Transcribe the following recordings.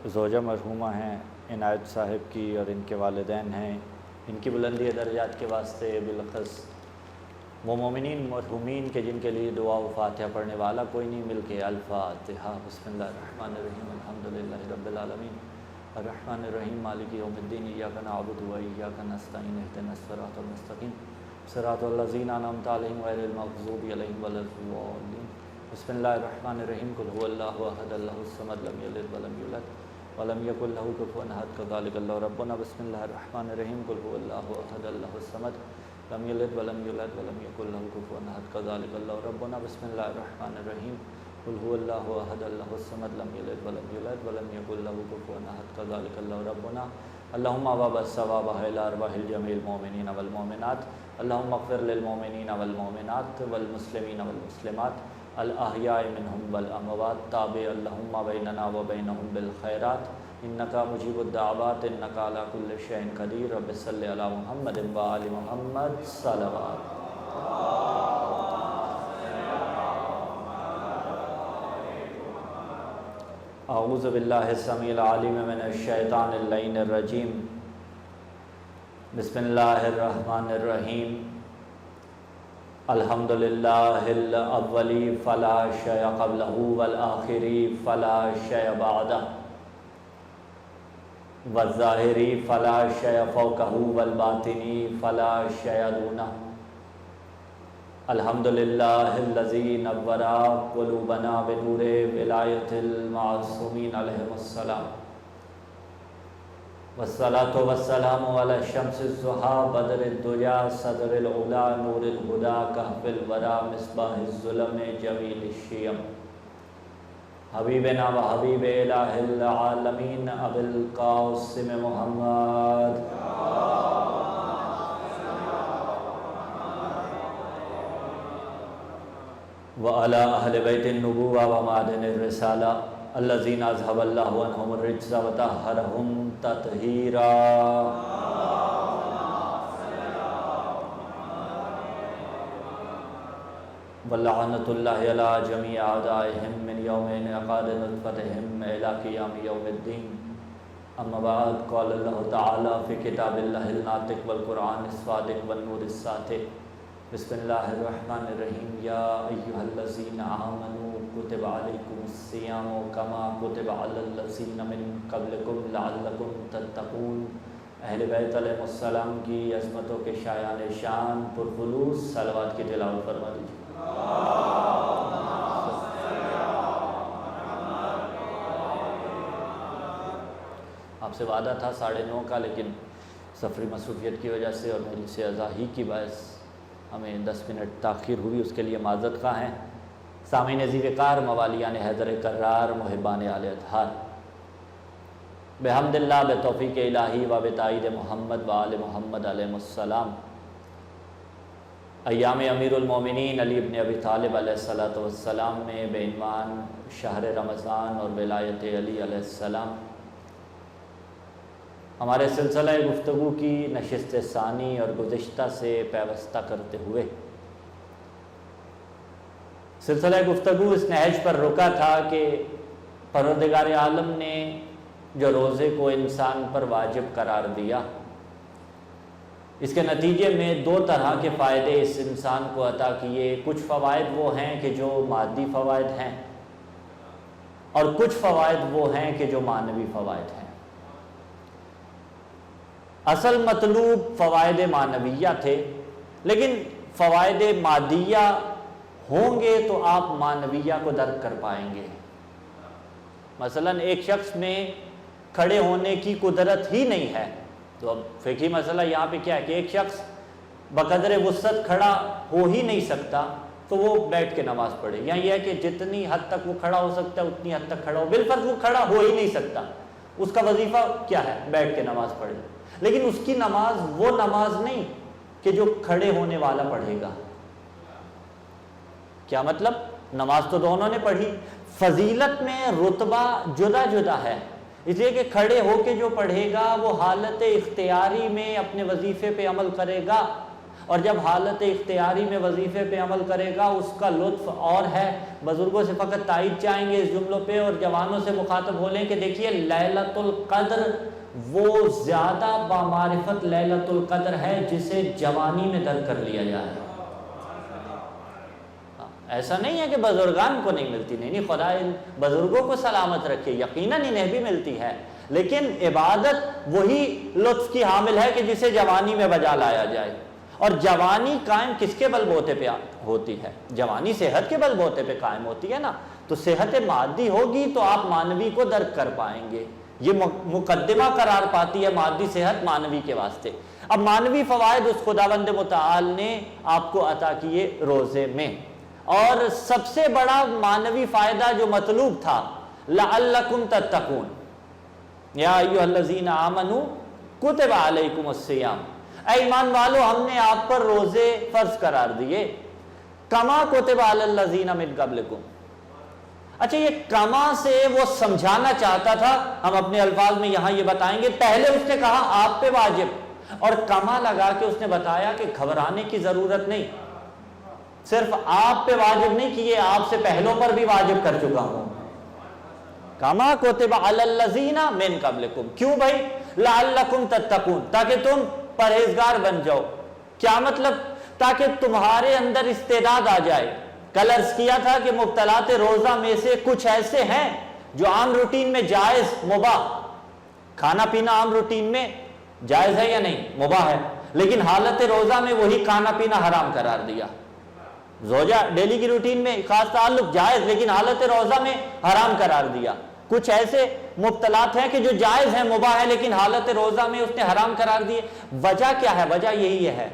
زوجہ مرحومہ ہیں عنایت صاحب کی اور ان کے والدین ہیں، ان کی بلندی درجات کے واسطے بالخص وہ مومنین مرحومین کے جن کے لیے دعا و فاتحہ پڑھنے والا کوئی نہیں، مل کے الفاتحہ۔ بسم اللہ الرحمن الرحیم، الحمدللہ رب العالمین، الرحمن الرحیم، مالک یوم الدین، ایاک نعبد و ایاک نستعین، اہدنا الصراط المستقیم، صراط الذین انعمت علیہم غیر المغضوب علیہم ولا الضالین۔ بسم اللہ الرحمن الرحیم، قل هو اللہ احد اللہ الصمد، لم یلد ولم یولد ولم یکن لہ کفوا احد، کذالک اللہ ربنا۔ بسم اللہ الرحمن الرحیم، قل هو اللہ احد اللہ الصمد، لم یلد ولم یولد ولم یکن لہ کفوا احد، کذالک اللہ ربنا۔ بسم اللہ الرحمن الرحیم، قل هو اللہ احد اللہ الصمد، لم یلد ولم یولد ولم یکن لہ کفوا احد، کذالک اللہ ربنا۔ اللہم وابع الثواب الی ارواح جمیع المؤمنین والمؤمنات، اللہم اغفر للمؤمنین والمؤمنات والمسلمین والمسلمات الاحیاء منہم والاموات، تابع اللہم بیننا وبینہم بالخیرات، انکا مجیب الدعوات، انکا علی کل شیء قدیر۔ رب صلی علی محمد و آل محمد صلوات۔ اعوذ باللہ السمیع العلیم من الشیطان اللعین الرجیم، بسم اللہ الرحمن الرحیم، الحمدللہ الاولی فلا شیء قبلہ والآخری فلا شیء بعدہ، والظاہری فلا شیء فوقہ والباطنی فلا شیء دونہ، الحمدللہ الذی نور قلوبنا بنور ولایۃ المعصومین علیہم السلام، والصلاة والسلام علی الشمس الضحیٰ بدر الدجیٰ صدر العلا نور الہدیٰ کہف الورا مصباح الظلم جمیل الشیم، حبیبنا و حبیب الہ العالمین ابی القاسم محمد وعلی اہل بیت النبوہ و معدن الرسالہ الذین اذھب اللہ عنہم الرجس وطہرہم تطہیرا۔ ولعنۃ اللہ علی جمیع اعدائہم من یوم انعقاد نطفتہم الی قیام یوم الدین۔ اما بعد، قال اللہ تعالی فی کتاب اللہ الناطق والقرآن الصادق والنور الساطع، بسم اللہ الرحمن الرحیم، یا ایہا الذین آمنوا کتب علیکم الصیام کما کتب علی الذین من قبلکم لعلکم تتقون۔ اہل بیت علیہ السلام کی عظمتوں کے شایان شان پرخلوص صلوات کی تلاوت فرما دیجیے۔ آپ سے وعدہ تھا 9:30 کا، لیکن سفری مصروفیت کی وجہ سے اور میری سے ازاحی کی باعث ہمیں 10 منٹ تاخیر ہوئی، اس کے لیے معذرت خواہ ہیں۔ سامعین عزیز وقار، موالیان حیدر کرار، محبان آل اطہار، بحمد اللہ، بتوفیق الہی و بتائید محمد و آل محمد علیہ السلام، ایام امیر المومنین علی ابن ابی طالب علیہ السلام میں بعنوان شہر رمضان اور ولایت علی علیہ السلام ہمارے سلسلہ گفتگو کی نشست ثانی اور گزشتہ سے پیوستہ کرتے ہوئے سلسلہ گفتگو اس نہج پر رکا تھا کہ پروردگار عالم نے جو روزے کو انسان پر واجب قرار دیا، اس کے نتیجے میں 2 طرح کے فائدے اس انسان کو عطا کیے۔ کچھ فوائد وہ ہیں کہ جو مادی فوائد ہیں، اور کچھ فوائد وہ ہیں کہ جو معنوی فوائد ہیں۔ اصل مطلوب فوائد معنویہ تھے، لیکن فوائد مادیہ ہوں گے تو آپ معنویہ کو درک کر پائیں گے۔ مثلا ایک شخص میں کھڑے ہونے کی قدرت ہی نہیں ہے، تو اب فقہی مسئلہ یہاں پہ کیا ہے کہ ایک شخص بقدر وسعت کھڑا ہو ہی نہیں سکتا، تو وہ بیٹھ کے نماز پڑھے۔ یہاں یہ ہے کہ جتنی حد تک وہ کھڑا ہو سکتا ہے اتنی حد تک کھڑا ہو، بالفرض وہ کھڑا ہو ہی نہیں سکتا، اس کا وظیفہ کیا ہے؟ بیٹھ کے نماز پڑھے۔ لیکن اس کی نماز وہ نماز نہیں کہ جو کھڑے ہونے والا پڑھے گا۔ کیا مطلب؟ نماز تو دونوں نے پڑھی، فضیلت میں رتبہ جدا جدا ہے، اس لیے کہ کھڑے ہو کے جو پڑھے گا وہ حالت اختیاری میں اپنے وظیفے پہ عمل کرے گا، اور جب حالت اختیاری میں وظیفے پہ عمل کرے گا اس کا لطف اور ہے۔ بزرگوں سے فقط تائید چاہیں گے اس جملوں پہ، اور جوانوں سے مخاطب ہو لیں کہ دیکھیے لیلۃ القدر وہ زیادہ بامعرفت لیلۃ القدر ہے جسے جوانی میں در کر لیا جائے۔ ایسا نہیں ہے کہ بزرگان کو نہیں ملتی، نہیں خدا ان بزرگوں کو سلامت رکھے، یقیناً انہیں بھی ملتی ہے، لیکن عبادت وہی لطف کی حامل ہے کہ جسے جوانی میں بجا لایا جائے۔ اور جوانی قائم کس کے بل بوتے پہ ہوتی ہے؟ جوانی صحت کے بل بوتے پہ قائم ہوتی ہے نا، تو صحت مادی ہوگی تو آپ مانوی کو درک کر پائیں گے، یہ مقدمہ قرار پاتی ہے مادی صحت مانوی کے واسطے۔ اب مانوی فوائد اس خداوند متعال نے آپ کو عطا کیے روزے میں، اور سب سے بڑا مانوی فائدہ جو مطلوب تھا لعلکم تتقون، یا ایھا الذین آمنوا کتب علیکم الصیام، اے ایمان والو ہم نے آپ پر روزے فرض قرار دیے، کما کتب علی الذین من قبلکم۔ اچھا یہ کما سے وہ سمجھانا چاہتا تھا، ہم اپنے الفاظ میں یہاں یہ بتائیں گے، پہلے اس نے کہا آپ پہ واجب، اور کما لگا کے اس نے بتایا کہ گھبرانے کی ضرورت نہیں، صرف آپ پہ واجب نہیں کہ یہ آپ سے پہلوں پر بھی واجب کر چکا ہوں۔ کما کتب علی الذین من قبلکم، کیوں بھائی؟ لعلکم تتقون، تاکہ تم پرہیزگار بن جاؤ۔ کیا مطلب؟ تاکہ تمہارے اندر استعداد آ جائے۔ کل عرض کیا تھا کہ مبتلات روزہ میں سے کچھ ایسے ہیں جو عام روٹین میں جائز مباح، کھانا پینا عام روٹین میں جائز ہے یا نہیں؟ مباح ہے، لیکن حالت روزہ میں وہی کھانا پینا حرام قرار دیا۔ زوجہ ڈیلی کی روٹین میں خاص تعلق جائز، لیکن حالت روزہ میں حرام قرار دیا۔ کچھ ایسے مبتلات ہیں کہ جو جائز ہیں مباح ہے، لیکن حالت روزہ میں اس نے حرام قرار دیے۔ وجہ کیا ہے؟ وجہ یہی ہے،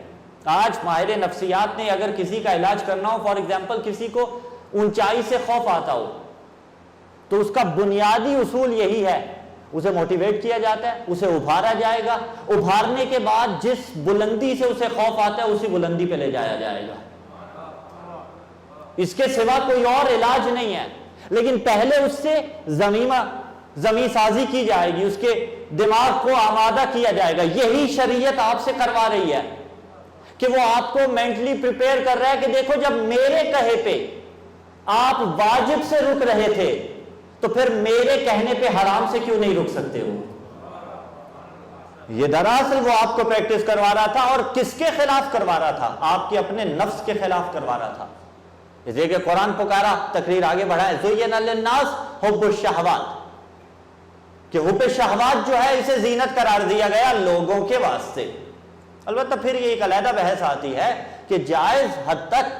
آج ماہر نفسیات نے اگر کسی کا علاج کرنا ہو، فار ایگزامپل کسی کو اونچائی سے خوف آتا ہو، تو اس کا بنیادی اصول یہی ہے، اسے موٹیویٹ کیا جاتا ہے، اسے ابھارا جائے گا، ابھارنے کے بعد جس بلندی سے اسے خوف آتا ہے اسی بلندی پہ لے جایا جائے گا، اس کے سوا کوئی اور علاج نہیں ہے۔ لیکن پہلے اس سے زمین سازی کی جائے گی، اس کے دماغ کو آمادہ کیا جائے گا۔ یہی شریعت آپ سے کروا رہی ہے کہ وہ آپ کو مینٹلی پریپیئر کر رہا ہے کہ دیکھو جب میرے کہے پہ آپ واجب سے رک رہے تھے تو پھر میرے کہنے پہ حرام سے کیوں نہیں رک سکتے ہو؟ یہ دراصل وہ آپ کو پریکٹس کروا رہا تھا، اور کس کے خلاف کروا رہا تھا؟ آپ کے اپنے نفس کے خلاف کروا رہا تھا۔ اس لیے کہ قرآن پکارا، تقریر آگے بڑھائے، زُیِّنَ لِلنَّاسِ حُبُّ الشَّہَوَاتِ، کہ حب شہوات جو ہے اسے زینت قرار دیا گیا لوگوں کے واسطے۔ البتہ پھر یہ ایک علیحدہ بحث آتی ہے کہ جائز حد تک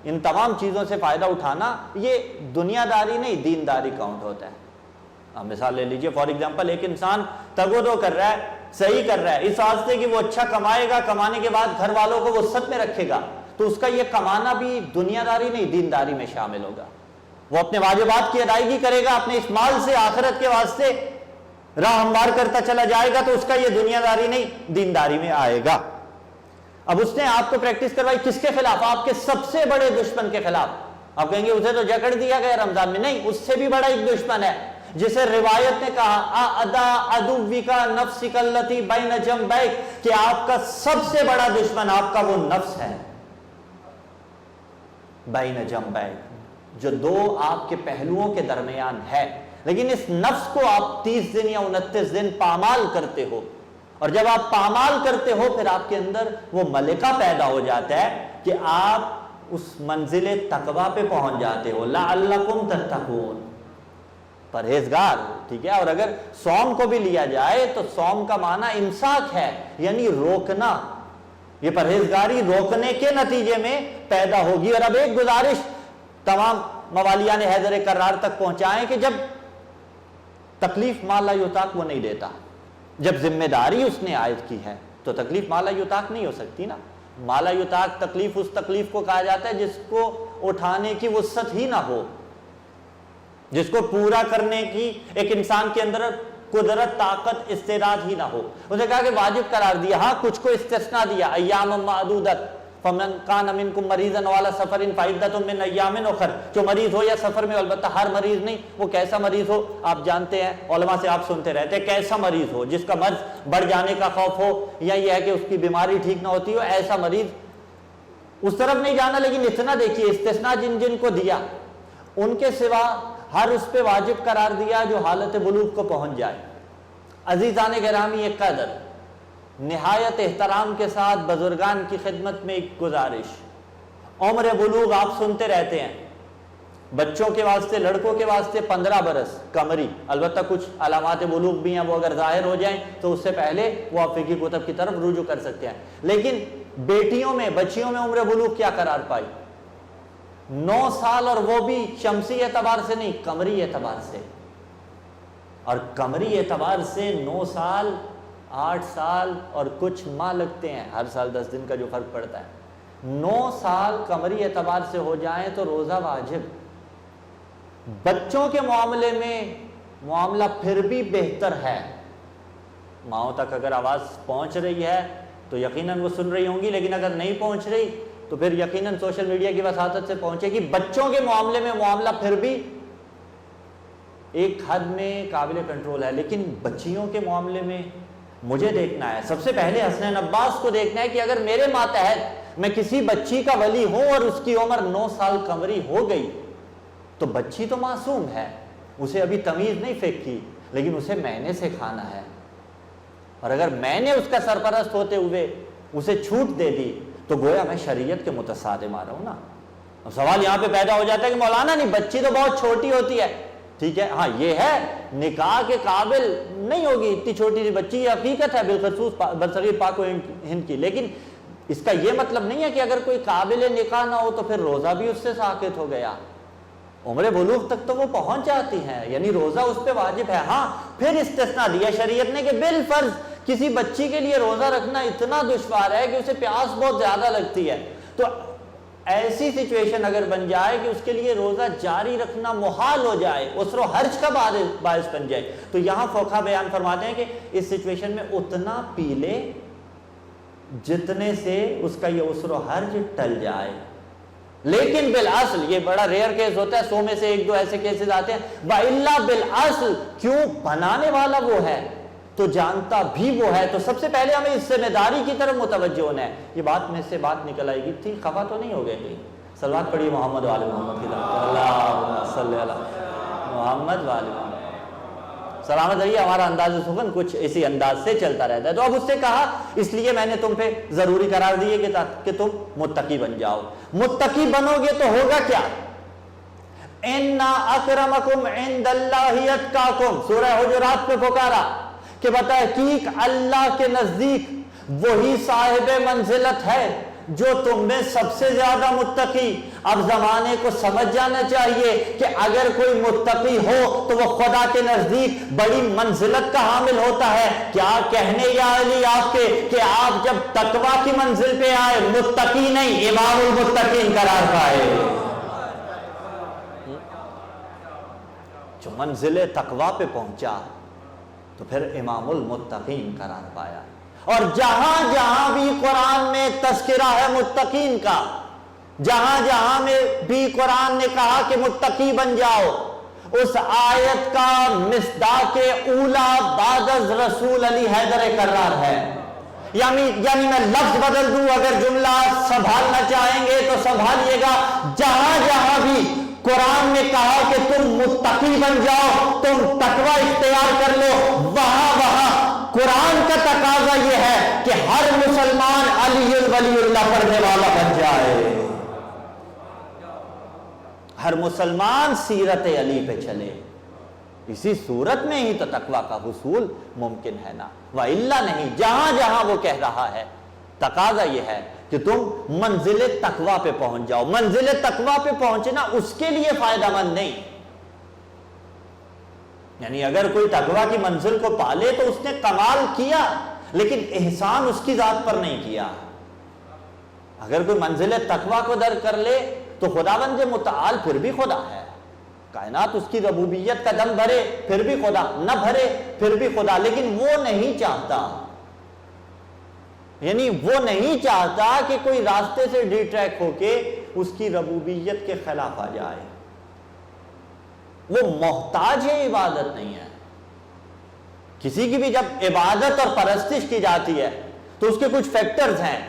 ان تمام چیزوں سے فائدہ اٹھانا یہ دنیا داری نہیں، دینداری کاؤنٹ ہوتا ہے۔ آپ مثال لے لیجئے، فار ایگزامپل ایک انسان تگودو کر رہا ہے، صحیح کر رہا ہے اس واسطے کہ وہ اچھا کمائے گا، کمانے کے بعد گھر والوں کو وسعت میں رکھے گا، تو اس کا یہ کمانا بھی دنیا داری نہیں، دینداری میں شامل ہوگا۔ وہ اپنے واجبات کی ادائیگی کرے گا، اپنے اس مال سے آخرت کے واسطے راہ ہموار کرتا چلا جائے گا، تو اس کا یہ دنیا داری نہیں، دینداری میں آئے گا۔ اب اس نے آپ کو پریکٹس کروائی کس کے خلاف؟ آپ کے سب سے بڑے دشمن کے خلاف۔ آپ کہیں گے اسے تو جکڑ دیا گیا رمضان میں، نہیں، اس سے بھی بڑا ایک دشمن ہے جسے روایت نے کہا ادا عدوی کا نفس کلتی بین جنبیک، کہ آپ کا سب سے بڑا دشمن آپ کا وہ نفس ہے، بین جنبیک، جو دو آپ کے پہلوؤں کے درمیان ہے۔ لیکن اس نفس کو آپ 30 دن یا 29 دن پامال کرتے ہو، اور جب آپ پامال کرتے ہو پھر آپ کے اندر وہ ملکہ پیدا ہو جاتا ہے کہ آپ اس منزل تقوی پہ پہنچ جاتے ہو، لعلکم تتقون، پرہیزگار، ٹھیک ہے۔ اور اگر صوم کو بھی لیا جائے تو صوم کا معنی امساک ہے، یعنی روکنا، یہ پرہیزگاری روکنے کے نتیجے میں پیدا ہوگی۔ اور اب ایک گزارش تمام موالیان حیدر کرار تک پہنچائیں کہ جب تکلیف ما لا یطاق وہ نہیں دیتا، جب ذمہ داری اس نے عائد کی ہے تو تکلیف ما لا یطاق نہیں ہو سکتی نا۔ ما لا یطاق تکلیف اس تکلیف کو کہا جاتا ہے جس کو اٹھانے کی وسعت ہی نہ ہو، جس کو پورا کرنے کی ایک انسان کے اندر قدرت، طاقت، استعداد ہی نہ ہو۔ اسے کہا کہ واجب قرار دیا، ہاں کچھ کو استثناء دیا، ایام معدودت، فمن کان منکم مریضا وعلی سفر فعدۃ من ایام اخر، جو مریض ہو یا سفر میں، البتہ ہر مریض نہیں، وہ کیسا مریض ہو آپ جانتے ہیں، علماء سے آپ سنتے رہتے ہیں، کیسا مریض ہو، جس کا مرض بڑھ جانے کا خوف ہو، یا یہ ہے کہ اس کی بیماری ٹھیک نہ ہوتی ہو، ایسا مریض اس طرف نہیں جانا، لیکن اتنا دیکھیے استثناء جن جن کو دیا ان کے سوا ہر اس پہ واجب قرار دیا جو حالت بلوغ کو پہنچ جائے۔ عزیزان گرامی، ایک قدر نہایت احترام کے ساتھ بزرگان کی خدمت میں ایک گزارش، عمر بلوغ آپ سنتے رہتے ہیں، بچوں کے واسطے، لڑکوں کے واسطے 15 برس قمری، البتہ کچھ علامات بلوغ بھی ہیں، وہ اگر ظاہر ہو جائیں تو اس سے پہلے وہ آپ فقہی کتب کی طرف رجوع کر سکتے ہیں، لیکن بیٹیوں میں، بچیوں میں عمر بلوغ کیا قرار پائی؟ 9 سال، اور وہ بھی شمسی اعتبار سے نہیں، قمری اعتبار سے۔ اور قمری اعتبار سے 9 سال 8 سال اور کچھ ماہ لگتے ہیں، ہر سال 10 دن کا جو فرق پڑتا ہے۔ 9 سال قمری اعتبار سے ہو جائیں تو روزہ واجب۔ بچوں کے معاملے میں معاملہ پھر بھی بہتر ہے، ماؤں تک اگر آواز پہنچ رہی ہے تو یقیناً وہ سن رہی ہوں گی، لیکن اگر نہیں پہنچ رہی تو پھر یقیناً سوشل میڈیا کی وساطت سے پہنچے گی۔ بچوں کے معاملے میں معاملہ پھر بھی ایک حد میں قابل کنٹرول ہے، لیکن بچیوں کے معاملے میں مجھے دیکھنا ہے، سب سے پہلے حسنین عباس کو دیکھنا ہے کہ اگر میرے ماتحت میں کسی بچی کا ولی ہوں اور اس کی عمر 9 سال قمری ہو گئی تو بچی تو معصوم ہے، اسے ابھی تمیز نہیں فیکی، لیکن اسے میں نے سکھانا ہے، اور اگر میں نے اس کا سرپرست ہوتے ہوئے اسے چھوٹ دے دی تو گویا میں شریعت کے متصادم آ رہا ہوں نا۔ اب سوال یہاں پہ پیدا ہو جاتا ہے کہ مولانا نہیں، بچی تو بہت چھوٹی ہوتی ہے، ٹھیک ہے، ہاں یہ ہے نکاح کے قابل نہیں ہوگی اتنی چھوٹی سی بچی، یہ حقیقت ہے بالخصوص برصغیر پاک و ہند کی، لیکن اس کا یہ مطلب نہیں ہے کہ اگر کوئی قابل نکاح نہ ہو تو پھر روزہ بھی اس سے ساقط ہو گیا۔ عمر بلوغ تک تو وہ پہنچ جاتی ہیں، یعنی روزہ اس پہ واجب ہے۔ ہاں پھر استثناء دیا شریعت نے کہ بالفرض کسی بچی کے لیے روزہ رکھنا اتنا دشوار ہے کہ اسے پیاس بہت زیادہ لگتی ہے، تو ایسی سچویشن اگر بن جائے کہ اس کے لیے روزہ جاری رکھنا محال ہو جائے، عسر و حرج کا باعث بن جائے، تو یہاں فقہا بیان فرماتے ہیں کہ اس سچویشن میں اتنا پی لے جتنے سے اس کا یہ عسر و حرج ٹل جائے۔ لیکن بالاصل یہ بڑا ریئر کیس ہوتا ہے، 100 میں سے 1-2 ایسے کیسز آتے ہیں، وَإِلَّا بالاصل کیوں بنانے والا وہ ہے تو جانتا بھی وہ ہے، تو سب سے پہلے ہمیں اس ذمہ داری کی طرف متوجہ ہونا ہے۔ یہ بات میں سے بات نکل آئے گی تھی، خفا تو نہیں ہو گئے گی؟ صلوات پڑھیے محمد وآل محمد کی طرف، اللہم صلی علی محمد وآل محمد۔ سلامت رہیے، ہمارا انداز سخن کچھ اسی انداز سے چلتا رہتا ہے۔ تو اب اس سے کہا اس لیے میں نے تم پہ ضروری قرار دیے کہ تم متقی بن جاؤ۔ متقی بنو گے تو ہوگا کیا؟ اِنَّ أَكْرَمَكُمْ عِنْدَ اللَّهِ أَتْقَاكُمْ، سورہ حجرات پہ پکارا کہ بتحقیق اللہ کے نزدیک وہی صاحب منزلت ہے جو تم میں سب سے زیادہ متقی۔ اب زمانے کو سمجھ جانا چاہیے کہ اگر کوئی متقی ہو تو وہ خدا کے نزدیک بڑی منزلت کا حامل ہوتا ہے۔ کیا کہنے یا علی آپ کے کہ آپ جب تقوی کی منزل پہ آئے متقی نہیں امام المتقین قرار پائے، جو منزل تقوی پہ پہنچا تو پھر امام المتقین قرار پایا۔ اور جہاں جہاں بھی قرآن میں تذکرہ ہے متقین کا، جہاں جہاں میں بھی قرآن نے کہا کہ متقی بن جاؤ، اس آیت کا مصداق اولا بعد از رسول علی حیدر کرار ہے۔ یعنی میں لفظ بدل دوں، اگر جملہ سنبھالنا چاہیں گے تو سنبھالیے گا، جہاں جہاں بھی قرآن نے کہا کہ تم متقی بن جاؤ، تم تقوی اختیار کر لو، وہاں قرآن کا تقاضا یہ ہے کہ ہر مسلمان علی ولی اللہ پڑھنے والا بن جائے، ہر مسلمان سیرت علی پہ چلے، اسی صورت میں ہی تو تقوی کا حصول ممکن ہے نا، وَإِلَّا نہیں۔ جہاں جہاں وہ کہہ رہا ہے تقاضا یہ ہے کہ تم منزل تقوی پہ پہنچ جاؤ۔ منزل تقوی پہ پہنچنا اس کے لیے فائدہ مند نہیں، یعنی اگر کوئی تقوی کی منزل کو پالے تو اس نے کمال کیا، لیکن احسان اس کی ذات پر نہیں کیا۔ اگر کوئی منزل تقوی کو درک کر لے تو خداوند متعال پھر بھی خدا ہے، کائنات اس کی ربوبیت کا دم بھرے پھر بھی خدا، نہ بھرے پھر بھی خدا، لیکن وہ نہیں چاہتا، یعنی وہ نہیں چاہتا کہ کوئی راستے سے ڈی ٹریک ہو کے اس کی ربوبیت کے خلاف آ جائے۔ وہ محتاج ہے، عبادت نہیں ہے۔ کسی کی بھی جب عبادت اور پرستش کی جاتی ہے تو اس کے کچھ فیکٹرز ہیں،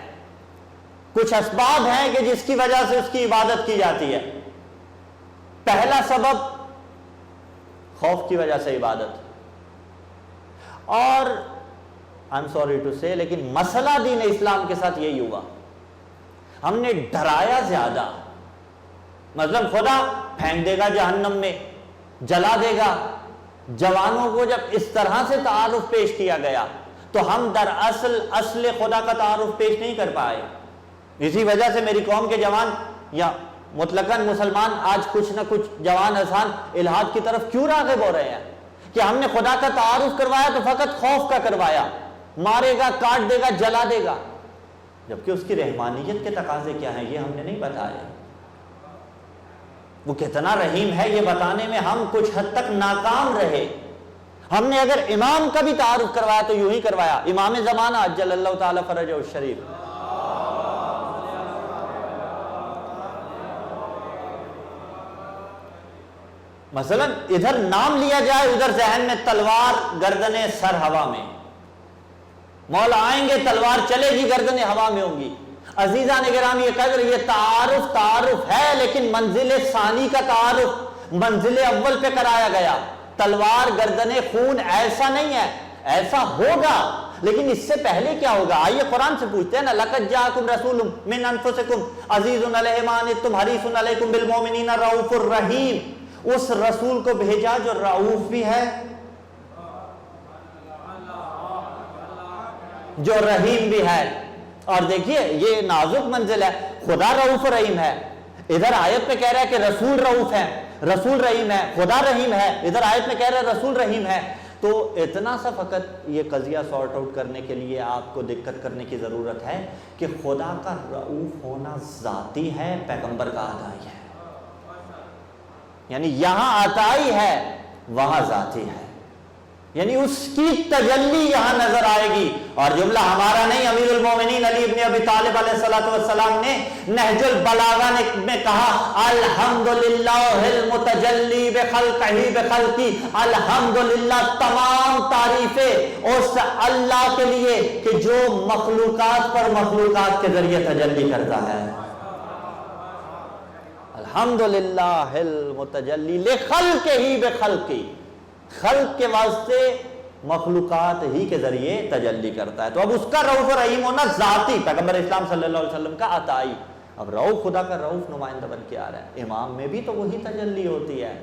کچھ اسباب ہیں کہ جس کی وجہ سے اس کی عبادت کی جاتی ہے. پہلا سبب خوف کی وجہ سے عبادت. اور I'm sorry to say لیکن مسئلہ دین اسلام کے ساتھ یہی ہوا. ہم نے ڈرایا زیادہ. مثلا خدا پھینک دے گا جہنم میں، جلا دے گا. جوانوں کو جب اس طرح سے تعارف پیش کیا گیا تو ہم دراصل اصل خدا کا تعارف پیش نہیں کر پائے. اسی وجہ سے میری قوم کے جوان یا مطلقاً مسلمان آج کچھ نہ کچھ جوان اذہان الہاد کی طرف کیوں راغب ہو رہے ہیں کہ ہم نے خدا کا تعارف کروایا تو فقط خوف کا کروایا، مارے گا، کاٹ دے گا، جلا دے گا، جبکہ اس کی رحمانیت کے تقاضے کیا ہیں یہ ہم نے نہیں بتایا. وہ کتنا رحیم ہے یہ بتانے میں ہم کچھ حد تک ناکام رہے. ہم نے اگر امام کا بھی تعارف کروایا تو یوں ہی کروایا، امام زمانہ اجل اللہ تعالی فرجہ الشریف. مثلا ادھر نام لیا جائے، ادھر ذہن میں تلوار، گردنیں سر ہوا میں. مولا آئیں گے تلوار چلے گی، گردنیں ہوا میں ہوں گی. عزیزان گرامی یہ قدر، یہ تعارف ہے لیکن منزل ثانی کا تعارف منزل اول پہ کرایا گیا. تلوار، گردنیں، خون ایسا نہیں ہے، ایسا ہوگا لیکن اس سے پہلے کیا ہوگا؟ آئیے قرآن سے پوچھتے ہیں نا، لَقَدْ جَاءَكُمْ رَسُولٌ مِّنْ أَنفُسِكُمْ عَزِيزٌ عَلَيْهِ مَا عَنِتُّمْ حَرِيصٌ عَلَيْكُمْ بِالْمُؤْمِنِينَ رَءُوفٌ رَحِيمٌ. اس رسول کو بھیجا جو رؤوف بھی ہے، جو رحیم بھی ہے. اور دیکھیے یہ نازک منزل ہے. خدا رؤوف رحیم ہے، ادھر آیت میں کہہ رہا ہے کہ رسول رؤوف ہے، رسول رحیم ہے. خدا رحیم ہے، ادھر آیت میں کہہ رہا ہے رسول رحیم ہے. تو اتنا سا فقط یہ قضیہ سارٹ آؤٹ کرنے کے لیے آپ کو دقت کرنے کی ضرورت ہے کہ خدا کا رؤوف ہونا ذاتی ہے، پیغمبر کا عطائی ہے. یعنی یہاں عطائی ہے، وہاں ذاتی ہے. یعنی اس کی تجلی یہاں نظر آئے گی. اور جملہ ہمارا نہیں، امیر المومنین علی ابن ابی طالب علیہ السلام نے نہج البلاغہ میں کہا الحمدللہ المتجلی بخلقہ بخلقی. الحمدللہ، تمام تعریفیں اس اللہ کے لیے کہ جو مخلوقات پر مخلوقات کے ذریعے تجلی کرتا ہے. الحمدللہ المتجلی لخلقہ بخلقی، خلق کے واسطے مخلوقات ہی کے ذریعے تجلی کرتا ہے. تو اب اس کا رؤوف رحیم ہونا ذاتی، پیغمبر اسلام صلی اللہ علیہ وسلم کا عطائی. اب رؤوف، خدا کا رؤوف نمائندہ بن کے آ رہا ہے. امام میں بھی تو وہی تجلی ہوتی ہے.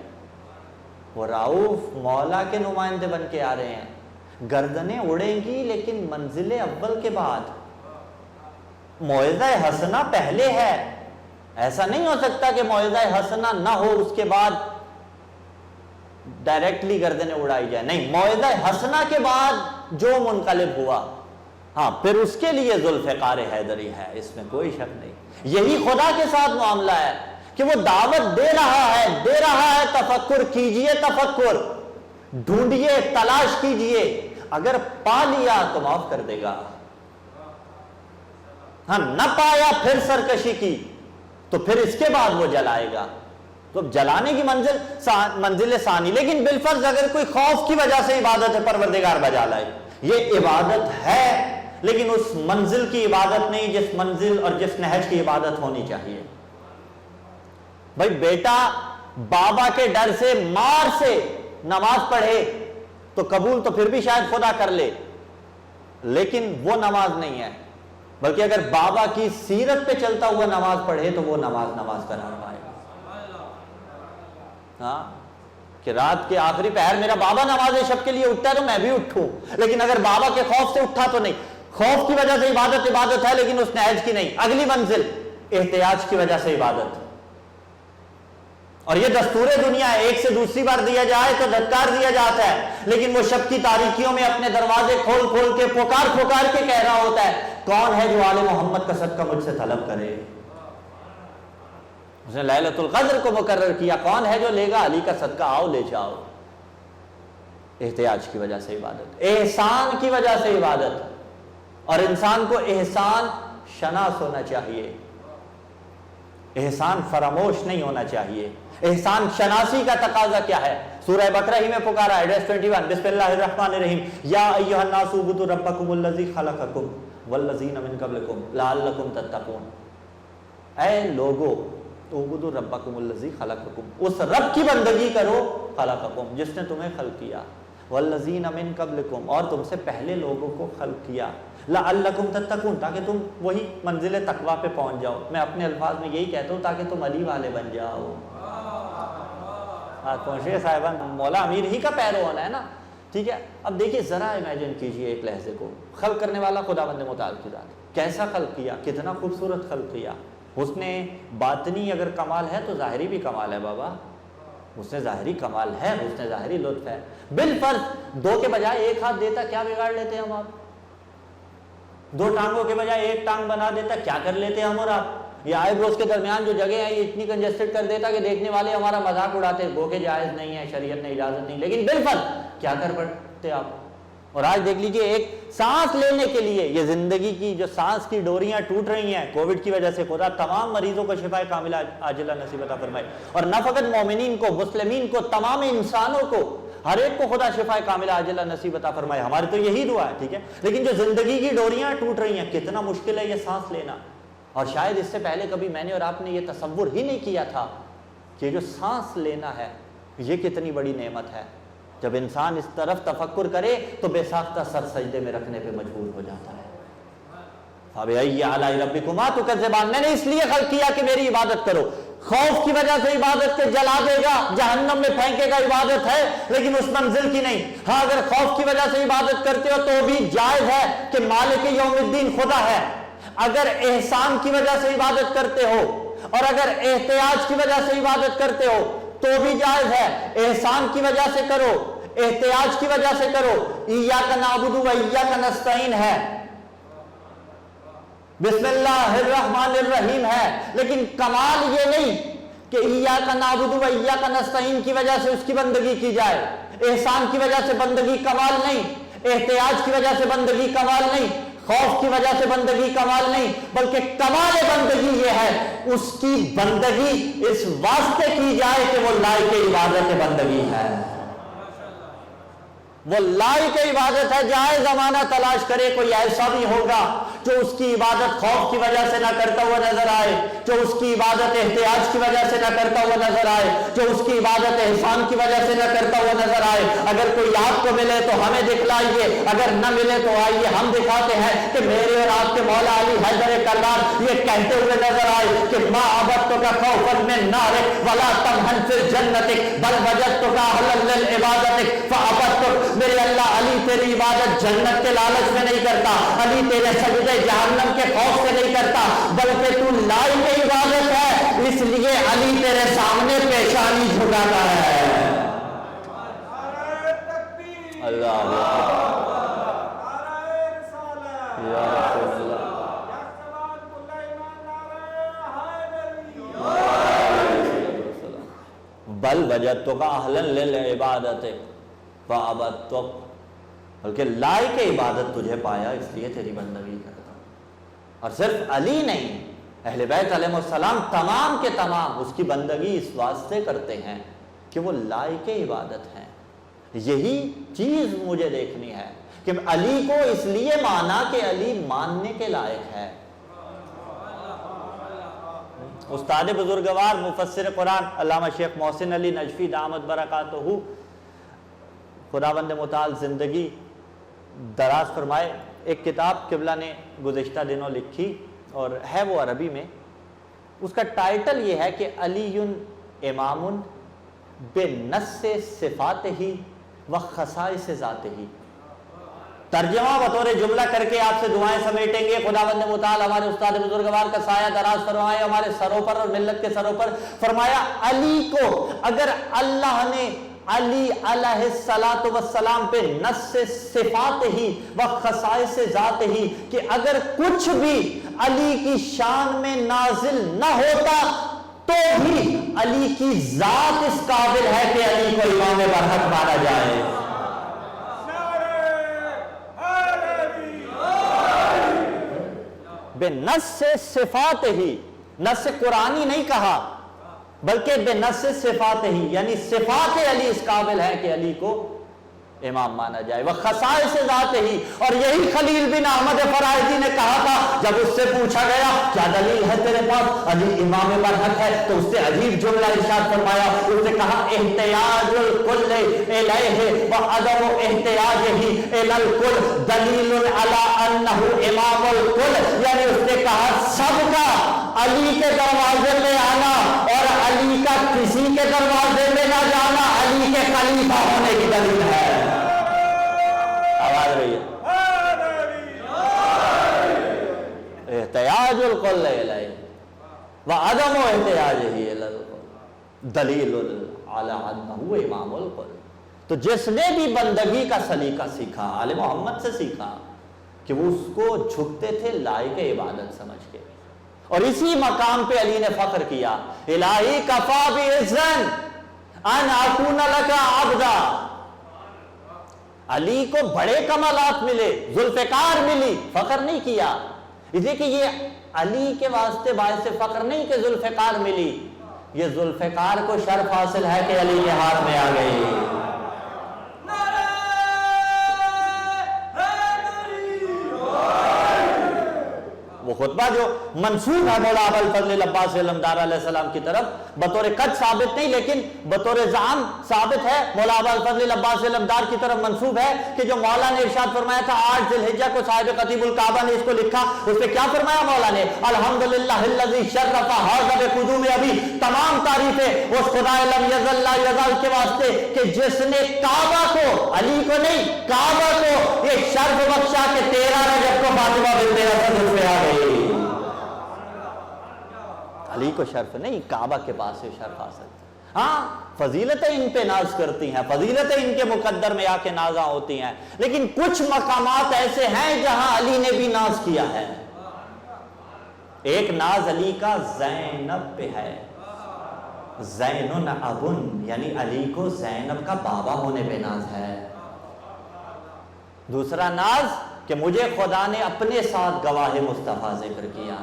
وہ رؤوف مولا کے نمائندے بن کے آ رہے ہیں. گردنیں اڑیں گی لیکن منزل اول کے بعد. موعظہ حسنہ پہلے ہے. ایسا نہیں ہو سکتا کہ موعظہ حسنہ نہ ہو اس کے بعد ڈائریکٹلی گردنیں اڑائی جائے. نہیں، موعظہ حسنہ کے بعد جو منقلب ہوا، ہاں پھر اس کے لیے ذوالفقار حیدری ہے، اس میں کوئی شک نہیں. یہی خدا کے ساتھ معاملہ ہے کہ وہ دعوت دے رہا ہے تفکر کیجئے، تفکر ڈھونڈیے، تلاش کیجئے. اگر پا لیا تو معاف کر دے گا، ہاں نہ پایا پھر سرکشی کی تو پھر اس کے بعد وہ جلائے گا. تو جلانے کی منزل ثانی. لیکن بالفرض اگر کوئی خوف کی وجہ سے عبادت ہے، پروردگار بجا لائے، یہ عبادت ہے لیکن اس منزل کی عبادت نہیں جس منزل اور جس نہج کی عبادت ہونی چاہیے. بھائی بیٹا بابا کے ڈر سے، مار سے نماز پڑھے تو قبول تو پھر بھی شاید خدا کر لے، لیکن وہ نماز نہیں ہے. بلکہ اگر بابا کی سیرت پہ چلتا ہوا نماز پڑھے تو وہ نماز قرار پائے گا. ہاں کہ رات کے آخری پہر میرا بابا نماز شب کے لیے اٹھتا ہے تو میں بھی اٹھوں، لیکن اگر بابا کے خوف سے اٹھا تو نہیں. خوف کی وجہ سے عبادت ہے لیکن اس نہج کی نہیں. اگلی منزل احتیاج کی وجہ سے عبادت. اور یہ دستور دنیا ہے، ایک سے دوسری بار دیا جائے تو دھتکار دیا جاتا ہے، لیکن وہ شب کی تاریکیوں میں اپنے دروازے کھول کے پکار کے کہہ رہا ہوتا ہے کون ہے جو آل محمد کا صدقہ مجھ سے طلب کرے. اس نے لیلۃ القدر کو مقرر کیا، کون ہے جو لے گا علی کا صدقہ، آؤ لے جاؤ. احتیاج کی وجہ سے عبادت، احسان کی وجہ سے عبادت. اور انسان کو احسان شناس ہونا چاہیے، احسان فراموش نہیں ہونا چاہیے. احسان شناسی کا تقاضا کیا ہے؟ سورہ بقرہ ہی میں پکارا ہے، ایڈریس 21، بسم اللہ الرحمن الرحیم. یا ایھا الناس اعبدوا ربکم الذی خلقکم والذین من قبلکم لعلکم تتقون. اے لوگو اعبدوا ربکم الذی خلقکم، اس رب کی بندگی کرو، خلقکم جس نے تمہیں خلق کیا، والذین من قبلکم اور تم سے پہلے لوگوں کو خلق کیا، لعلکم تتقون تاکہ تم وہی منزل تقوی پہ پہنچ جاؤ۔ میں اپنے الفاظ میں یہی کہتا ہوں تاکہ تم علی والے بن جاؤ۔ آج پہنچے صاحبان، مولا امیر ہی کا پیرو ہونا ہے نا، ٹھیک ہے۔ اب دیکھیے ذرا امیجن کیجئے ایک لحظے کو، خلق کرنے والا خداوند متعال کی ذات، کیسا خلق کیا، کتنا خوبصورت خلق کیا۔ حسن باطنی اگر کمال ہے تو ظاہری بھی کمال ہے بابا، حسن ظاہری کمال ہے، حسن ظاہری لطف ہے۔ بالفرض 2 کے بجائے 1 ہاتھ دیتا کیا بگاڑ لیتے ہم آپ؟ 2 ٹانگوں کے بجائے 1 ٹانگ بنا دیتا کیا کر لیتے ہم اور آپ؟ یہ آئی بروز کے درمیان جو جگہ ہے یہ اتنی کنجسٹڈ کر دیتا کہ دیکھنے والے ہمارا مذاق اڑاتے، گو کہ جائز نہیں ہے، شریعت نے اجازت نہیں، لیکن بالفرض کیا کر پڑتے آپ؟ اور آج دیکھ لیجئے ایک سانس لینے کے لیے یہ زندگی کی جو سانس کی ڈوریاں ٹوٹ رہی ہیں کووڈ کی وجہ سے، خدا تمام مریضوں کو شفا کاملہ عاجلہ نصیب عطا فرمائے، اور نہ فقط مومنین کو، مسلمین کو، تمام انسانوں کو، ہر ایک کو خدا شفا کاملہ عاجلہ نصیب عطا فرمائے۔ ہماری تو یہی دعا ہے، ٹھیک ہے۔ لیکن جو زندگی کی ڈوریاں ٹوٹ رہی ہیں، کتنا مشکل ہے یہ سانس لینا، اور شاید اس سے پہلے کبھی میں نے اور آپ نے یہ تصور ہی نہیں کیا تھا کہ جو سانس لینا ہے یہ کتنی بڑی نعمت ہے۔ جب انسان اس طرف تفکر کرے تو بے ساختہ سر سجدے میں رکھنے پہ مجبور ہو جاتا ہے۔ فَبِأَيِّ آلَاءِ رَبِّكُمَا تُكَذِّبَانِ، میں نے اس لیے خلق کیا کہ میری عبادت کرو۔ خوف کی وجہ سے عبادت کے جلا دے گا، جہنم میں پھینکے گا، عبادت ہے لیکن اس منزل کی نہیں۔ ہاں اگر خوف کی وجہ سے عبادت کرتے ہو تو بھی جائز ہے کہ مالک یوم الدین خدا ہے۔ اگر احسان کی وجہ سے عبادت کرتے ہو اور اگر احتیاج کی وجہ سے عبادت کرتے ہو تو بھی جائز ہے۔ احسان کی وجہ سے کرو، احتیاج کی وجہ سے کرو، ایاک نعبد و ایاک نستعین ہے، بسم اللہ الرحمن الرحیم ہے، لیکن کمال یہ نہیں کہ ایاک نعبد و ایاک نستعین کی وجہ سے اس کی بندگی کی جائے، احسان کی وجہ سے بندگی کمال نہیں، احتیاج کی وجہ سے بندگی کمال نہیں، خوف کی وجہ سے بندگی کمال نہیں، بلکہ کمال بندگی یہ ہے اس کی بندگی اس واسطے کی جائے کہ وہ لائق عبادت بندگی ہے، وہ لائق عبادت ہے۔ جائے زمانہ تلاش کرے کوئی ایسا بھی ہوگا جو اس کی عبادت خوف کی وجہ سے نہ کرتا ہوا نظر آئے، جو اس کی عبادت احتیاج کی وجہ سے نہ کرتا ہوا نظر آئے، جو اس کی عبادت احسان کی وجہ سے نہ کرتا ہوا نظر آئے۔ اگر کوئی آپ کو ملے تو ہمیں دکھلائیے، اگر نہ ملے تو آئیے ہم دکھاتے ہیں کہ میرے اور آپ کے مولا علی حیدر کرار یہ کہتے ہوئے نظر آئے کہ ما عبدتک خوفا من نارک ولا تمہن فی جنتک بل وجدتک اہلا للعبادتک فعبدتک۔ میرے اللہ علی تیری عبادت جنت کے لالچ میں نہیں کرتا، علی تیرے سجدے جہنم کے خوف سے نہیں کرتا، بلکہ تو لائق عبادت ہے، اس لیے علی تیرے سامنے پیشانی جھکاتا ہے۔ اللہ بل وجدتک اہلا للعبادتک فعبدتک، بلکہ لائق عبادت تجھے پایا اس لیے تیری بندگی کرتا ہوں۔ اور صرف علی نہیں، اہل بیت علیہ السلام تمام کے تمام اس کی بندگی اس واسطے کرتے ہیں کہ وہ لائق عبادت ہیں۔ یہی چیز مجھے دیکھنی ہے کہ علی کو اس لیے مانا کہ علی ماننے کے لائق ہے۔ استاد بزرگوار مفسر قرآن علامہ شیخ محسن علی نجفی دامت برکاتہ خداوند متعال زندگی دراز فرمائے، ایک کتاب قبلہ نے گزشتہ دنوں لکھی اور ہے وہ عربی میں، اس کا ٹائٹل یہ ہے کہ علی امام بنص صفاتہ و خصائص ذاتہ۔ ترجمہ بطور جملہ کر کے آپ سے دعائیں سمیٹیں گے، خداوند متعال ہمارے استاد بزرگوار کا سایہ دراز فرمائے ہمارے سروں پر اور ملت کے سروں پر۔ فرمایا علی کو اگر اللہ نے علی علیہ السلام پہ نص صفات ہی و خصائص ذات ہی کہ اگر کچھ بھی علی کی شان میں نازل نہ ہوتا تو بھی علی کی ذات اس قابل ہے کہ علی کو امام برحق مانا جائے۔ بے نص صفات ہی، نص قرآنی نہیں کہا بلکہ بے نص صفات ہی، یعنی صفات علی اس قابل ہے کہ علی کو امام مانا جائے، وہ خصائص ذات ہی۔ اور یہی خلیل بن احمد فرائضی نے کہا تھا جب اس سے پوچھا گیا کیا دلیل ہے تیرے پاس علی امام برحق ہے، تو اس سے عجیب جملہ ارشاد فرمایا، اس نے کہا احتیاج الکل الیہ وعدم احتیاجہ الی الکل دلیل علی انہ امام الکل، یعنی اس نے کہا سب کا علی کے دروازے میں آنا اور علی کا کسی کے دروازے میں نہ جانا علی کے خلیفہ ہونے کی دلیل ہے۔ آواز رہی ہے احتیاج الکل الیہ وعدم احتیاجہ الی الکل دلیل علی انہ امام الکل۔ تو جس نے بھی بندگی کا سلیقہ سیکھا آل محمد سے سیکھا کہ وہ اس کو جھکتے تھے لائق عبادت سمجھ کے، اور اسی مقام پہ علی نے فخر کیا الہی کفا بعزن ان اکون لک عبدا۔ علی کو بڑے کمالات ملے، ذوالفقار ملی، فخر نہیں کیا، اس لیے کہ یہ علی کے واسطے باعث فخر نہیں کہ ذوالفقار ملی، یہ ذوالفقار کو شرف حاصل ہے کہ علی کے ہاتھ میں آ گئی۔ وہ خطبہ جو منسوب ہے مولا ابوالفضل عباس علمدار علیہ السلام کی طرف، بطور قد ثابت نہیں لیکن بطور زعم ثابت ہے، مولا ابوالفضل عباس علمدار کی طرف منسوب ہے کہ جو مولا نے ارشاد فرمایا تھا 8 ذی الحجہ کو صاحب خطیب الکعبہ نے اس کو لکھا، اس نے کیا فرمایا مولا نے الحمدللہ الذی شرف ھذا بقدوم ابی، تمام تعریفیں اس خدا لم یزل لا یزال کے واسطے کہ جس نے کعبہ کو، علی کو نہیں کعبہ کو یہ شرف بخشا کہ 13 رجب کو فاطمہ بنت اسد پہ آ گئی۔ علی کو شرف نہیں، کعبہ کے پاس سے شرف حاصل۔ ہاں فضیلتیں ان پہ ناز کرتی ہیں، فضیلتیں ان کے مقدر میں آ کے نازاں ہوتی ہیں، لیکن کچھ مقامات ایسے ہیں جہاں علی نے بھی ناز کیا ہے۔ ایک ناز علی کا زینب پہ ہے، زین ابن، یعنی علی کو زینب کا بابا ہونے پہ ناز ہے۔ دوسرا ناز کہ مجھے خدا نے اپنے ساتھ گواہ مصطفیٰ ذکر کیا،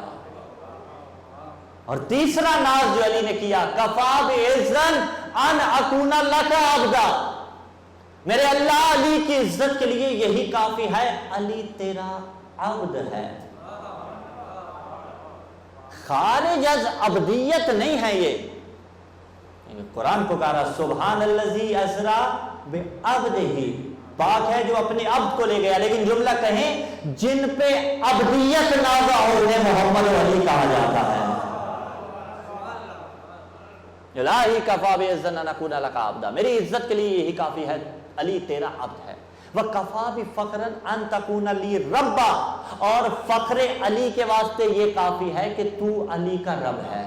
اور تیسرا ناز جو علی نے کیا کفا بعزن ان اکون لک عبدا، میرے اللہ علی کی عزت کے لیے یہی کافی ہے علی تیرا عبد ہے۔ خارج از عبدیت نہیں ہے، یہ قرآن پکارا سبحان الذی اسری بعبدہ، پاک ہے جو اپنے عبد کو لے گیا، لیکن جملہ کہیں جن پہ عبدیت نازع ہو انہیں محمد و علی کہا جاتا ہے۔ الہی کفا بعزن ان اکون لک عبدا، میری عزت کے لیے یہی کافی ہے علی تیرا عبد ہے۔ وکفا بفخرا ان تکون لی ربا، اور فخر علی کے واسطے یہ کافی ہے کہ تو علی کا رب ہے۔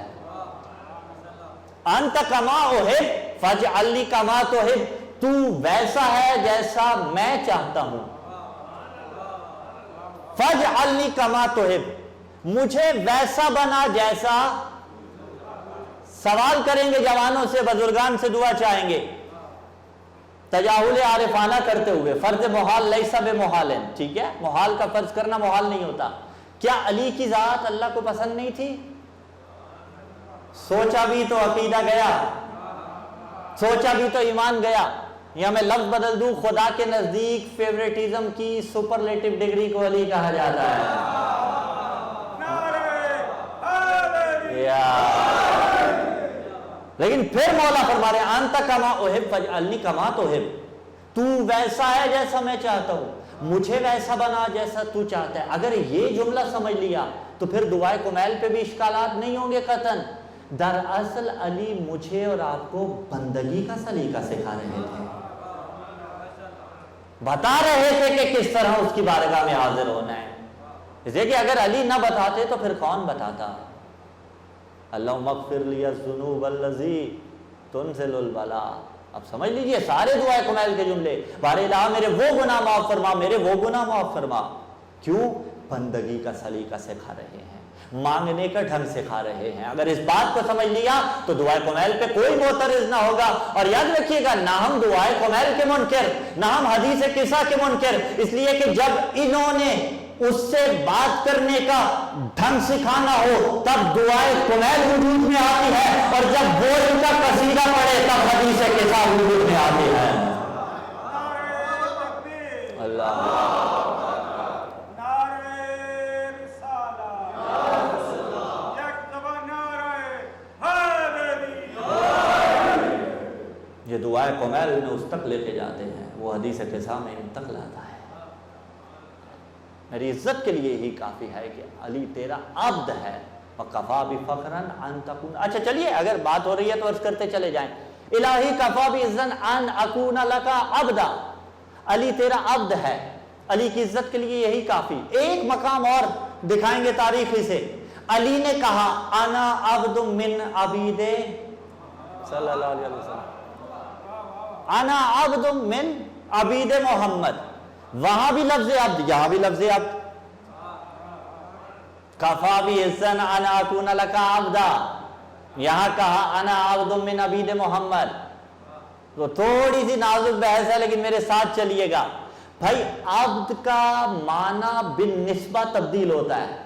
انت کما احب فاجعل لی کما تحب، تو ویسا ہے جیسا میں چاہتا ہوں، فاجعل لی کما تحب، مجھے ویسا بنا جیسا۔ سوال کریں گے جوانوں سے، بزرگان سے دعا چاہیں گے، تجاہل عارفانہ کرتے ہوئے، فرض محال لیس بمحال، ٹھیک ہے، محال کا فرض کرنا محال نہیں ہوتا۔ کیا علی کی ذات اللہ کو پسند نہیں تھی؟ سوچا بھی تو عقیدہ گیا، سوچا بھی تو ایمان گیا۔ یا میں لفظ بدل دوں، خدا کے نزدیک فیوریٹزم کی سپرلیٹو ڈگری کو علی کہا جاتا ہے۔ لیکن پھر مولا فرما رہے انت کما احب فاجعلنی کما تحب، تو ویسا ہے جیسا میں چاہتا ہوں، مجھے ویسا بنا جیسا تو چاہتا ہے۔ اگر یہ جملہ سمجھ لیا تو پھر دعائے کمیل پہ بھی اشکالات نہیں ہوں گے قطعاً۔ دراصل علی مجھے اور آپ کو بندگی کا سلیقہ سکھا رہے تھے، بتا رہے تھے کہ کس طرح اس کی بارگاہ میں حاضر ہونا ہے۔ اس لیے کہ اگر علی نہ بتاتے تو پھر کون بتاتا؟ اللہم اغفر لی الذنوب الذی تنزل البلاء۔ اب سمجھ لیجئے سارے دعائے کمیل کے جملے، بار الہ میرے وہ گناہ معاف فرما، میرے وہ گناہ معاف فرما۔ کیوں؟ بندگی کا سلیقہ سکھا رہے ہیں، مانگنے کا ڈھنگ سکھا رہے ہیں۔ اگر اس بات کو سمجھ لیا تو دعائے کمیل پہ کوئی معترض نہ ہوگا۔ اور یاد رکھیے گا، نہ ہم دعائے کمیل کے منکر، نہ ہم حدیث قصہ کے منکر، اس لیے کہ جب انہوں نے اس سے بات کرنے کا ڈھنگ سکھانا ہو تب دعائے کمیل وجود میں آتی ہے، اور جب وہ ان کا قصیدہ پڑھے تب حدیث قصہ وجود میں آتی ہے۔ یہ دعائے قمیل انہیں اس تک لے کے جاتے ہیں، وہ حدیث قصہ میں ان تک لاتا ہے۔ میری عزت کے لیے یہی کافی ہے کہ علی تیرا عبد ہے، وَقَفَا بِفَخْرًا أَن تَكُونَ۔ اچھا چلیے، اگر بات ہو رہی ہے تو عرض کرتے چلے جائیں، الہی کفا بِعِزًّا أَن أَكُونَ لَكَ عَبْدًا، علی تیرا عبد ہے، علی کی عزت کے لیے یہی کافی۔ ایک مقام اور دکھائیں گے تاریخی سے، علی نے کہا انا عبد من عبید صلی اللہ علیہ وسلم، انا عبد من عبید محمد، وہاں بھی لفظ عبد، یہاں بھی لفظ عبد، کفا بعزا ان اکون لک عبدا، یہاں کہا انا عبد من عبید محمد۔ تو تھوڑی سی نازک بحث ہے لیکن میرے ساتھ چلیے گا بھائی، عبد کا معنی بالنسبہ تبدیل ہوتا ہے۔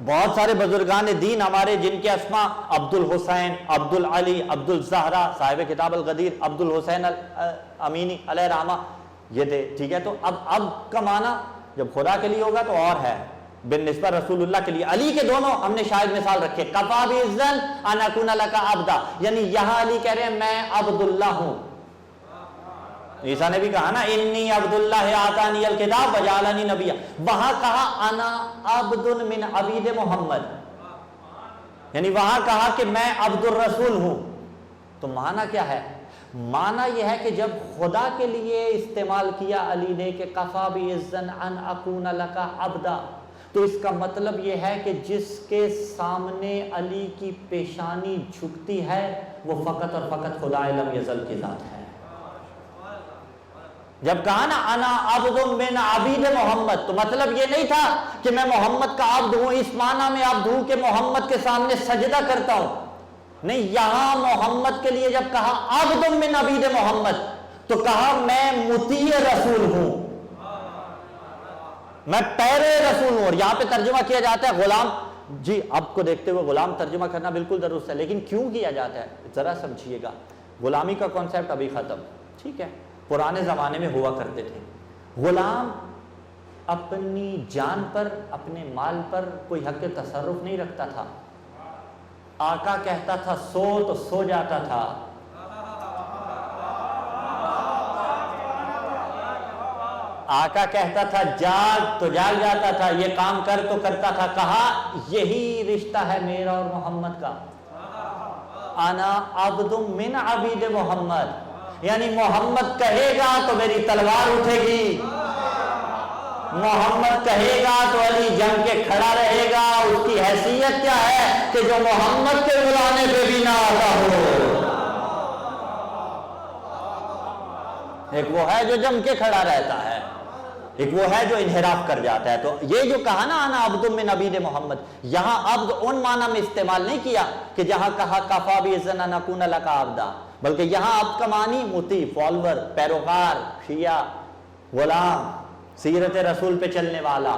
بہت سارے بزرگان دین ہمارے جن کے اسماء عبد الحسین، عبد العلی، عبد الزہرا، صاحب کتاب القدیر، عبد الحسین امینی علیہ رحمہ، یہ تھے، ٹھیک ہے۔ تو اب عبد کا معنی جب خدا کے لیے ہوگا تو اور ہے، بالنسبہ رسول اللہ کے لیے۔ علی کے دونوں ہم نے شاہد مثال رکھے، کفا بعزا ان اکون لک عبدا، یعنی یہاں علی کہہ رہے ہیں میں عبد اللہ ہوں۔ عیسیٰ نے بھی کہا نا انی عبد اللہ آتانی الکتاب وجعلنی نبیا، وہاں کہا انا عبد من عبید محمد، یعنی وہاں کہا کہ میں عبد الرسول ہوں۔ تو معنی کیا ہے؟ معنی یہ ہے کہ جب خدا کے لیے استعمال کیا علی نے کہ کفا بعزا ان اکون لک عبدا، تو اس کا مطلب یہ ہے کہ جس کے سامنے علی کی پیشانی جھکتی ہے وہ فقط اور فقط خدا لم یزل کی ذات ہے۔ جب کہا نا انا عبد من عبید محمد، تو مطلب یہ نہیں تھا کہ میں محمد کا عبد ہوں اس معنی میں عبد ہوں کہ محمد کے سامنے سجدہ کرتا ہوں، نہیں، یہاں محمد کے لیے جب کہا عبد من عبید محمد تو کہا میں مطیع رسول ہوں، میں پیرے رسول ہوں۔ اور یہاں پہ ترجمہ کیا جاتا ہے غلام، جی اب کو دیکھتے ہوئے غلام ترجمہ کرنا بالکل درست ہے، لیکن کیوں کیا جاتا ہے ذرا سمجھیے گا۔ غلامی کا کانسیپٹ ابھی ختم، ٹھیک ہے، پرانے زمانے میں ہوا کرتے تھے غلام اپنی جان پر، اپنے مال پر کوئی حق تصرف نہیں رکھتا تھا، آقا کہتا تھا سو تو سو جاتا تھا، آقا کہتا تھا جاگ تو جاگ جاتا تھا، یہ کام کر تو کرتا تھا۔ کہا یہی رشتہ ہے میرا اور محمد کا، انا عبد من عبید محمد، یعنی محمد کہے گا تو میری تلوار اٹھے گی، محمد کہے گا تو علی جم کے کھڑا رہے گا۔ اس کی حیثیت کیا ہے کہ جو محمد کے بلانے پہ بھی نہ آتا ہو۔ ایک وہ ہے جو جم کے کھڑا رہتا ہے، ایک وہ ہے جو انحراف کر جاتا ہے۔ تو یہ جو کہا نا انا عبد من عبید محمد، یہاں عبد ان معنی میں استعمال نہیں کیا کہ جہاں کہا کفا بعزا ان اکون لک عبدا، بلکہ یہاں عبد کا معنی مطیع، فالوور، پیروکار، شیعہ، غلام، سیرت رسول پہ چلنے والا۔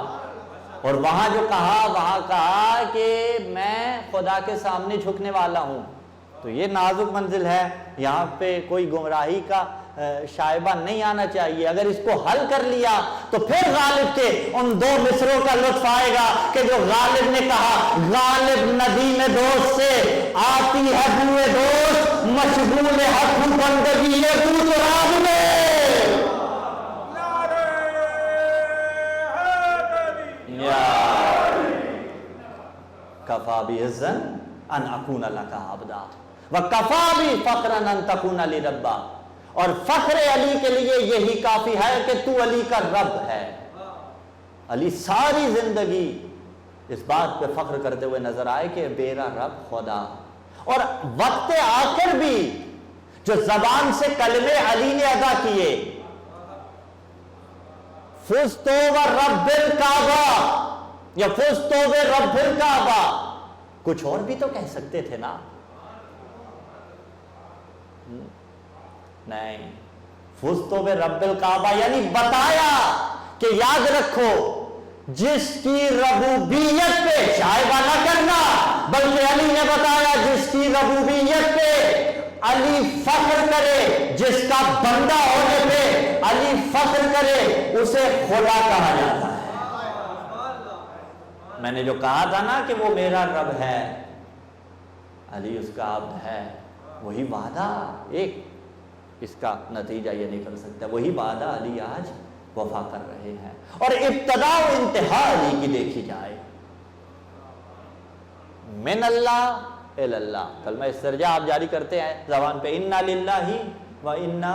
اور وہاں جو کہا، وہاں کہا کہ میں خدا کے سامنے جھکنے والا ہوں۔ تو یہ نازک منزل ہے، یہاں پہ کوئی گمراہی کا شائبہ نہیں آنا چاہیے۔ اگر اس کو حل کر لیا تو پھر غالب کے ان دو مصروں کا لطف آئے گا کہ جو غالب نے کہا غالب ندیم دوست سے آتی ہے بوئے دوست، مشغول حق بندگی ہے تو رات میں۔ کفا بعزا ان اکون لک عبدا وکفا بی فخرا ان تکون لی ربا، اور فخر علی کے لیے یہی کافی ہے کہ تو علی کا رب ہے۔ علی ساری زندگی اس بات پہ فخر کرتے ہوئے نظر آئے کہ میرا رب خدا، اور وقت آخر بھی جو زبان سے کلمے علی نے ادا کیے، فزت برب الکعبہ یا فزت برب الکعبہ، کچھ اور بھی تو کہہ سکتے تھے نا، نہیں، فزت برب الکعبہ یعنی بتایا کہ یاد رکھو جس کی ربوبیت پہ شائبہ نہ کرنا، بلکہ علی نے بتایا جس کی ربوبیت پہ علی فخر کرے، جس کا بندہ ہونے پہ علی فخر کرے اسے خدا کہا جاتا ہے۔ میں نے جو کہا تھا نا کہ وہ میرا رب ہے، علی اس کا عبد ہے، وہی وعدہ ایک اس کا نتیجہ یہ نکل سکتا ہے، وہی وعدہ علی آج وفا کر رہے ہیں۔ اور ابتدا و انتہا علی کی دیکھی جائے، من اللہ الی اللہ، کلمہ استرجاع آپ جاری کرتے ہیں زبان پہ، انا للہ و انا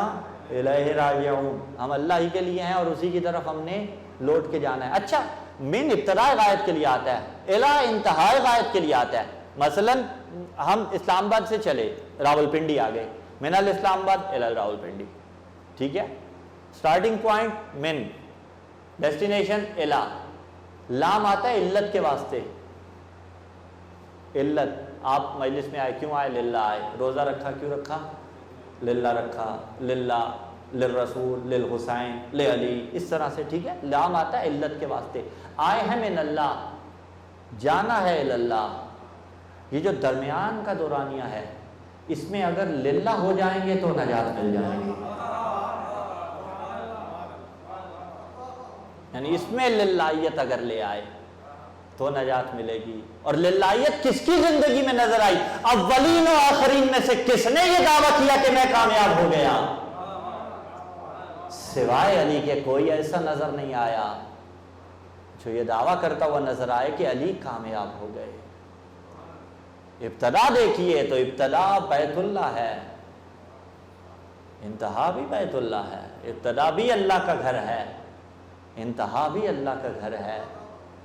الیہ راجعون، ہم اللہ ہی کے لیے ہیں اور اسی کی طرف ہم نے لوٹ کے جانا ہے۔ اچھا، من ابتداء غایت کے لیے آتا ہے، الی انتہاء غایت کے لیے آتا ہے۔ مثلا ہم اسلام آباد سے چلے راول پنڈی آ گئے، من الاسلام آباد الی راول پنڈی، ٹھیک ہے، سٹارٹنگ پوائنٹ من، ڈیسٹینیشن الی، لام آتا ہے علت کے واسطے، علت، آپ مجلس میں آئے کیوں آئے؟ للہ آئے، روزہ رکھا کیوں رکھا؟ للہ رکھا، للہ، للرسول، للحسین، لعلی، اس طرح سے، ٹھیک ہے، لام آتا ہے علت کے واسطے۔ آئے ہیں من اللہ، جانا ہے اللہ، یہ جو درمیان کا دورانیہ ہے اس میں اگر للہ ہو جائیں گے تو نجات مل جائیں گے، یعنی اس میں للہیت اگر لے آئے تو نجات ملے گی۔ اور للہیت کس کی زندگی میں نظر آئی؟ اولین و آخرین میں سے کس نے یہ دعویٰ کیا کہ میں کامیاب ہو گیا؟ سوائے علی کے کوئی ایسا نظر نہیں آیا جو یہ دعویٰ کرتا ہوا نظر آئے کہ علی کامیاب ہو گئے۔ ابتدا دیکھیے تو ابتدا بیت اللہ ہے، انتہا بھی بیت اللہ ہے، ابتدا بھی اللہ کا گھر ہے، انتہا بھی اللہ کا گھر ہے،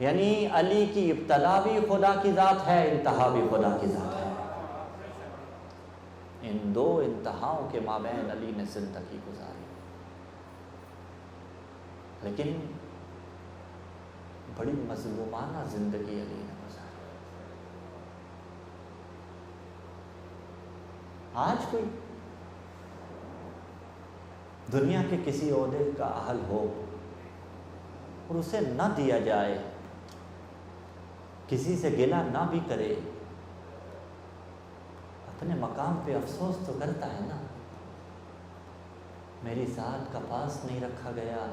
یعنی علی کی ابتدا بھی خدا کی ذات ہے، انتہا بھی خدا کی ذات ہے۔ ان دو انتہاؤں کے مابین علی نے زندگی گزاری، لیکن بڑی مظلومانہ زندگی علی نے گزاری۔ آج کوئی دنیا کے کسی عہدے کا اہل ہو اور اسے نہ دیا جائے، کسی سے گلہ نہ بھی کرے، اپنے مقام پہ افسوس تو کرتا ہے نا، میری ذات کا پاس نہیں رکھا گیا،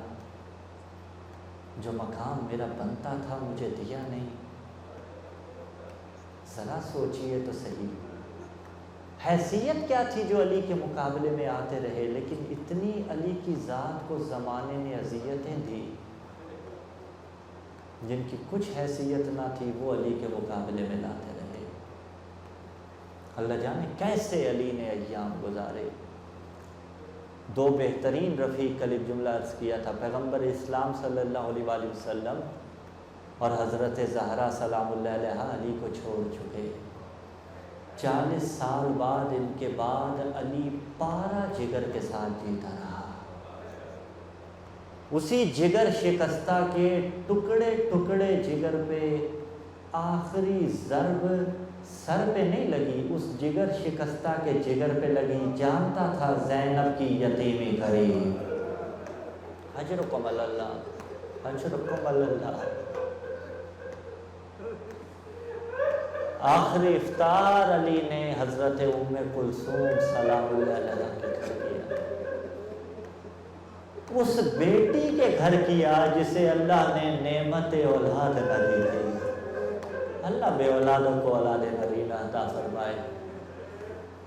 جو مقام میرا بنتا تھا مجھے دیا نہیں۔ ذرا سوچئے تو صحیح، حیثیت کیا تھی جو علی کے مقابلے میں آتے رہے، لیکن اتنی علی کی ذات کو زمانے نے اذیتیں دی جن کی کچھ حیثیت نہ تھی، وہ علی کے مقابلے میں لاتے رہے۔ اللہ جانے کیسے علی نے ایام گزارے۔ دو بہترین رفیق، کل ایک جملہ عرض کیا تھا، پیغمبر اسلام صلی اللہ علیہ وآلہ وسلم اور حضرت زہرا سلام اللہ علیہا علی کو چھوڑ چکے۔ 40 سال بعد ان کے بعد علی پارا جگر کے ساتھ جیتا رہا، اسی جگر شکستہ کے ٹکڑے ٹکڑے جگر پہ آخری ضرب سر پہ نہیں لگی، اس جگر شکستہ کے جگر پہ لگی، جانتا تھا زینب کی یتیمی قریب۔ حجرکم اللہ، حجرکم اللہ۔ آخری افطار علی نے حضرت ام کلثوم سلام اللہ علیہا کے گھر کیا، اس بیٹی کے گھر کیا جسے اللہ نے نعمت اولاد نہ دی تھی۔ اللہ بے اولادوں کو اولاد نرینہ عطا فرمائے۔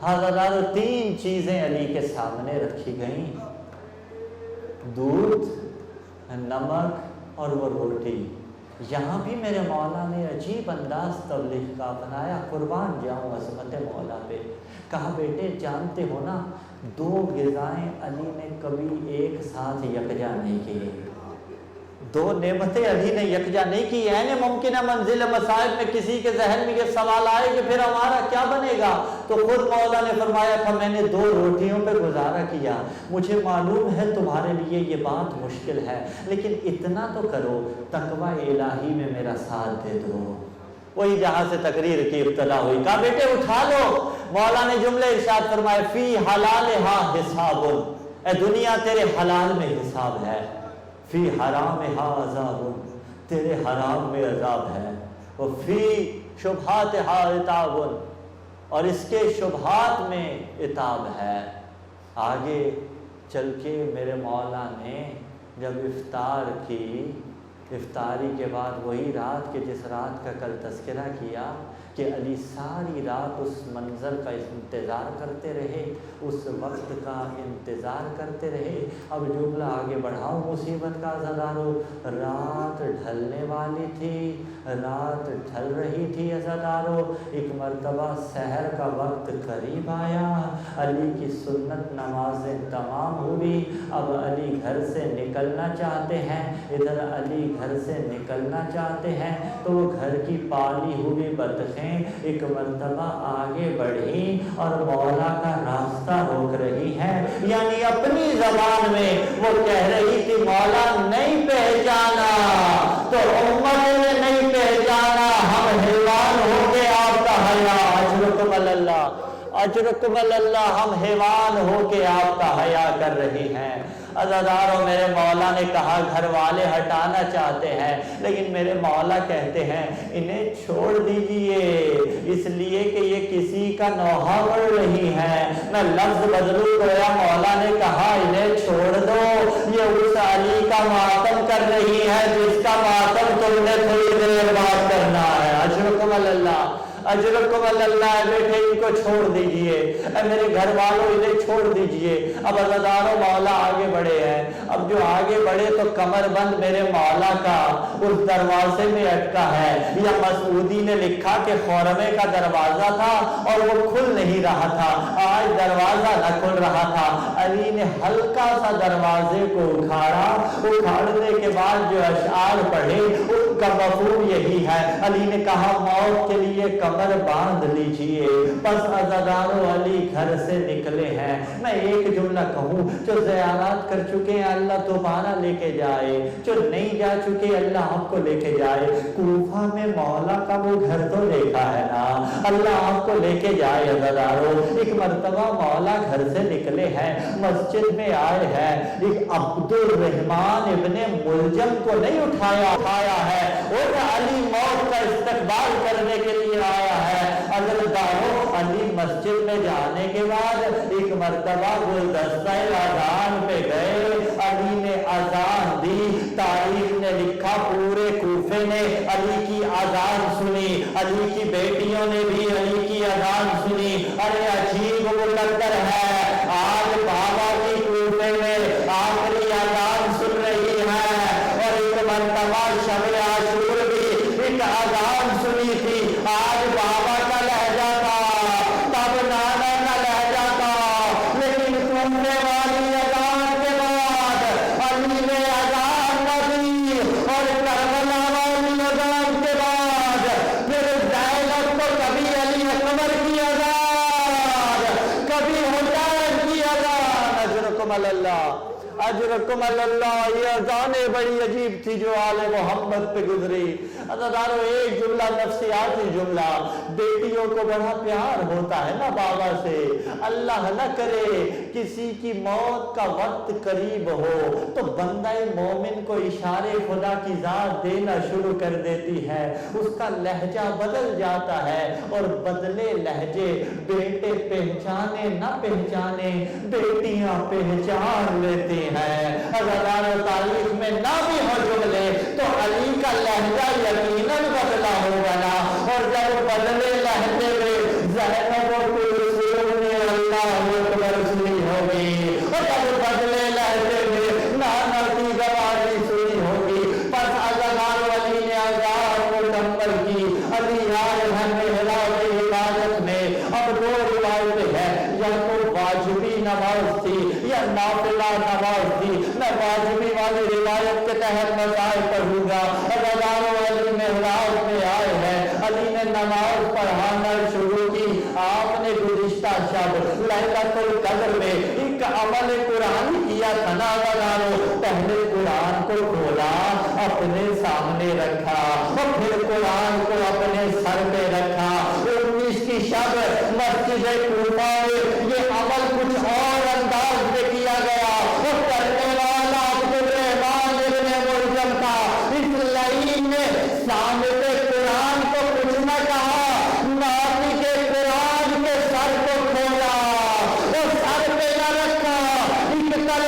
حضرات 3 چیزیں علی کے سامنے رکھی گئیں، دودھ، نمک اور وہ روٹی۔ یہاں بھی میرے مولا نے عجیب انداز تبلیغ کا اپنایا، قربان جاؤں عظمت مولا پہ۔ کہا بیٹے جانتے ہو نا، 2 غذائیں علی نے کبھی ایک ساتھ یکجا نہیں کی، 2 نعمتیں علی نے یکجا نہیں کی۔ یعنی ممکنہ منزل مصائب میں کسی کے ذہن میں یہ سوال آئے کہ پھر ہمارا کیا بنے گا، تو خود مولا نے فرمایا تھا میں نے 2 روٹیوں پہ گزارا کیا۔ مجھے معلوم ہے تمہارے لیے یہ بات مشکل ہے، لیکن اتنا تو کرو، تقوی الہی میں میرا ساتھ دے دو۔ وہی جہاں سے تقریر کی ابتدا ہوئی، کہا بیٹے اٹھا لو۔ مولا نے جملے ارشاد فرمائے، فی حلالہا حساب، اے دنیا تیرے حلال میں حساب ہے، فی حرامہا عذاب، تیرے حرام میں عذاب ہے، اور فی شبہاتہا عتاب، اور اس کے شبہات میں عتاب ہے۔ آگے چل کے میرے مولا نے جب افطار کی، افطاری کے بعد وہی رات کہ جس رات کا کل تذکرہ کیا کہ علی ساری رات اس منظر کا انتظار کرتے رہے، اس وقت کا انتظار کرتے رہے۔ اب جملہ آگے بڑھاؤ مصیبت کا عزادارو، رات ڈھلنے والی تھی، رات ڈھل رہی تھی عزادارو، ایک مرتبہ سحر کا وقت قریب آیا، علی کی سنت نمازیں تمام ہوئی، اب علی گھر سے نکلنا چاہتے ہیں، ادھر علی گھر سے نکلنا چاہتے ہیں تو وہ گھر کی پالی ہوئی بطخیں ایک مرتبہ آگے بڑھی اور مولا کا راستہ روک رہی ہیں، یعنی اپنی زبان میں وہ کہہ رہی تھی مولا نہیں پہچانا تو امت نے نہیں پہچانا، ہم حیوان ہو کے آپ کا حیا، اجرکم اللہ اجرکم اللہ، ہم حیوان ہو کے آپ کا حیا کر رہی ہیں۔ عزاداروں میرے مولا نے کہا گھر والے ہٹانا چاہتے ہیں لیکن میرے مولا کہتے ہیں انہیں چھوڑ دیجئے، اس لیے کہ یہ کسی کا نوحہ پڑھ رہی ہیں، میں لفظ بدلوں گویا مولا نے کہا انہیں چھوڑ دو، یہ اس علی کا ماتم کر رہی ہے جس کا ماتم تم نے تھوڑی دیر بعد کرنا ہے۔ اجرکم اللہ اجرکم اللہ، بیٹے ان کو چھوڑ دیجئے، اے میرے گھر والوں انہیں چھوڑ دیجئے۔ اب عزاداروں مولا آگے بڑھے ہیں، اب جو آگے بڑھے تو کمر بند میرے مولا کا اس دروازے میں اٹکا ہے، یا مسعودی نے لکھا کہ خورمے کا دروازہ تھا اور وہ کھل نہیں رہا تھا، آج دروازہ نہ کھل رہا تھا، علی نے ہلکا سا دروازے کو اکھاڑا، اکھاڑنے کے بعد جو اشعار پڑھے ان کا مفہوم یہی ہے، علی نے کہا موت کے لیے کمر باندھ لیجئے، پس عزادارو علی گھر سے نکلے ہیں۔ میں ایک جملہ کہوں، جو زیارات کر چکے ہیں اللہ دوبارہ لے کے جائے، جو نہیں جا چکے اللہ آپ کو لے کے جائے، کوفہ میں مولا کا وہ گھر تو دیکھا ہے نا، اللہ آپ کو لے کے جائے۔ عزادارو ایک مرتبہ مولا گھر سے نکلے ہیں، مسجد میں آئے ہیں، ایک عبد الرحمن ابن ملجم کو نہیں اٹھایا ہے، وہ علی موت کا استقبال کرنے کے لیے آیا ہے۔ عزادارو علی مسجد میں جانے کے بعد ایک مرتبہ گلدستہ اذان پہ گئے، علی نے اذان دی، تاریخ نے لکھا پورے کوفے نے علی کی اذان سنی، علی کی بیٹیوں نے بھی علی کی اذان سنی۔ ارے عجیب مقدر ہے، آج بابا کی کوفے میں آخری اذان سن رہی ہے، اور ایک مرتبہ شب عاشور بھی ایک اذان سنی تھی، آج بابا کا لہجہ تھا، تب نانا کا لہجہ تھا، لیکن سننے والی اذان کے بعد علی نے اذان نہ دی، اور کربلا والی اذان کے بعد پھر زینب کو کبھی علی اکبر کی اذان، کبھی حسین کی اذان۔ اجرکم اللہ اجرکم اللہ، یہ اذانیں بڑی عجیب تھی جو آل محمد پہ گزری۔ عزادارو ایک جملہ نفسیاتی جملہ، بیٹیوں کو بڑا پیار ہوتا ہے نا بابا سے، اللہ نہ کرے کسی کی موت کا وقت قریب ہو تو بندہ مومن کو اشارے خدا کی ذات دینا شروع کر دیتی ہے، اس کا لہجہ بدل جاتا ہے، اور بدلے لہجے بیٹے پہچانے نہ پہچانے بیٹیاں پہچان لیتی ہیں۔ عزادارو تاریخ میں نہ بھی ہو جملے تو علی کا لہجہ یقیناً بدلا ہوگا نا، اور جب بدلے لہجے میں زینب و کلثوم نے اللہ اکبر سنی ہوگی، اور جب بدلے لہجے میں نانا کی گواہی سنی ہوگی، پس عزادارو علی نے اذان مکمل کی، علی آئے ہیں محراب عبادت میں۔ اب دو روایتیں ہیں، یا تو واجبی نماز تھی یا نافلہ نماز تھی، میں واجبی والی روایت کے تحت مسائل پڑھوں گا۔ عزادارو علی محراب میں آئے ہیں، علی نے نماز پڑھانا شروع کی، آپ نے گزشتہ شب لیلۃ القدر میں ایک عمل قرآن کیا تھا نا عزادارو، پہلے قرآن کو کھولا، اپنے سامنے رکھا، اور پھر قرآن کو اپنے سر پہ رکھا۔ 19 کی شب مسجد کوفہ میں یہ عمل کچھ اور انداز میں کیا گیا، وہ کرنے والا عبد الرحمن ابن ملجم تھا، اس لعین نے سامنے قرآن کو کچھ نہ کہا، ناطق کے قرآن کے سر کو کھولا، وہ سر پہ نہ رکھا، ایک طرح